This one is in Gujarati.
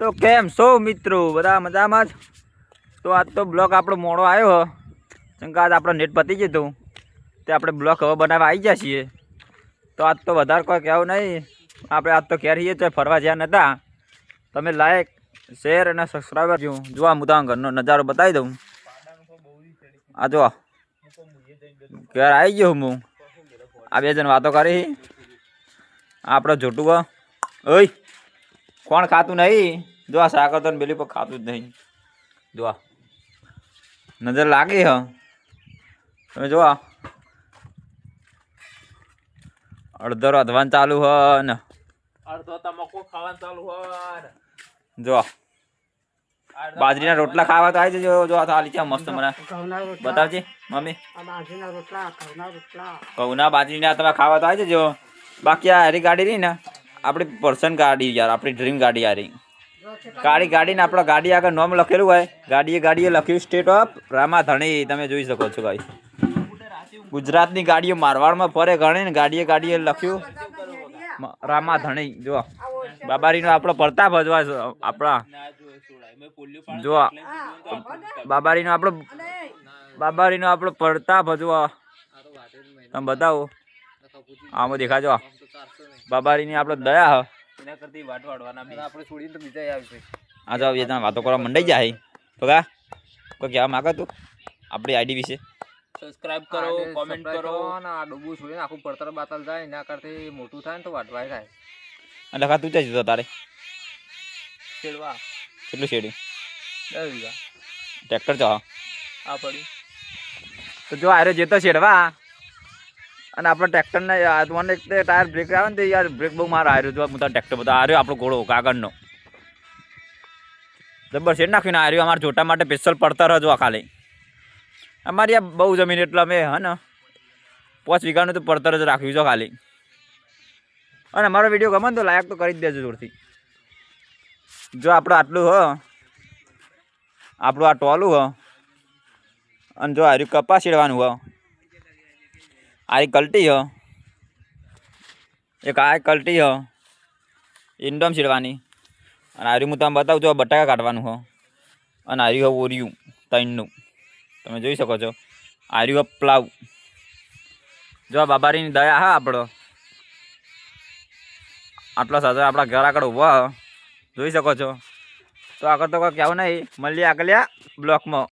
તો કેમ છો મિત્રો, બધા મજામાં જ? તો આજ તો બ્લોક આપણો મોડો આવ્યો કેમ કે આજ આપણો નેટ પતી ગયું હતું તે આપણે બ્લોક હવે બનાવવા આવી ગયા છીએ. તો આજ તો વધારે કોઈ કહેવું નહીં, આપણે આજ તો ઘેર રહીએ છીએ, ફરવા જ્યાં નહોતા. તમે લાઈક શેર અને સબસ્ક્રાઈબર જો હું તમારા ઘરનો નજારો બતાવી દઉં. આ જો ઘેર આવી ગયો હું. આ બે જણ વાતો કરી. આપણે જોટું ઓય કોણ ખાતું નહીં? જો આ સાકર તો બેલી પર ખાતું જ નહીં. જો નજર લાગી હ તમે જો અડધો રાંધવાનું ચાલુ હ ને અડધો તમાકુ ખાવાનું ચાલુ હ. જો બાજરીના રોટલા ખાવા તો આવી જજો. જો આ થાળી છે મસ્ત, મને બતાવજે મમ્મી. ઘઉંના બાજરીના તમે ખાવા તો આવી જજો. બાકી આ હરી ગાડી રહી ને આપણી પર્સન ગાડી યાર, આપણી ડ્રીમ ગાડી યારી. ગાડીને આપણો ગાડી આગળ નામ લખેલું હોય. ગાડીએ લખ્યું સ્ટેટ ઓફ રામાધણી. તમે જોઈ શકો છો ભાઈ, ગુજરાતની ગાડીઓ મારવાડમાં ફરે ગણે ને ગાડીએ લખ્યું રામાધણી. જો બાબારીનો આપણો પ્રતાપ હજવા આપણા જો બાબારીનો આપણો પ્રતાપ હજવા તમે બતાવો આમાં દેખાજો. બાબારીની આપણે દયા હ એના કરતી વાટવાડવાના આપણે છોડીને તો બીજા આવશે. આ જાવ એ તમે વાતો કરવા મંડાઈ જાય તો કા કોઈ કહેવા માંગે તું આપણી આઈડી વિશે? સબસ્ક્રાઇબ કરો, કોમેન્ટ કરો. અને આ ડૂબું છોડીને આખું પડતર બાતલ જાય એના કરતી મોટું થાય ને તો વાટવાય થાય. અને લખા તું ચાઈ જતો તારે શેડવા કેટલું શેડ્યું? 10 વીઘા ટ્રેક્ટર ચો આ પડી તો જો આરે જેતો શેડવા. અને આપણે ટ્રેક્ટરને મને એક ટાયર બ્રેક આવે ને તો યાર બ્રેક બહુ મારો આવ્યો. જો હું ટ્રેક્ટર બધા આવ્યો આપણો ઘોડો કાગળનો જબર શેડ નાખીને આવ્યો. અમારે જોટા માટે સ્પેશિયલ પડતર હજુ ખાલી અમારી આ બહુ જમીન એટલે અમે હે ને 5 વીઘાનું તો પડતર જ રાખ્યું છે ખાલી. અને અમારો વિડીયો ગમે તો લાયક તો કરી જ દેજો જોરથી. જો આપણે આટલું હ આપણું આ ટોલું હ અને જો આર્યું કપાસ શેડવાનું હ, આરી કલટી હ, એક આ કલટી હ ઇન્ડમ શેડવાની. અને આર્યું હું તમે બતાવું છું બટાકા કાઢવાનું હ. અને આર્યું હ ઓરિયું 3નું તમે જોઈ શકો છો. આર્યું હ પ્લાવ. જો બાબારીની દયા હા આપણો આટલો સાજો આપણા ઘર આગળ ઊભો જોઈ શકો છો. તો આગળ તો કોઈ કહેવું નહીં, મળીએ આગળ બ્લોકમાં.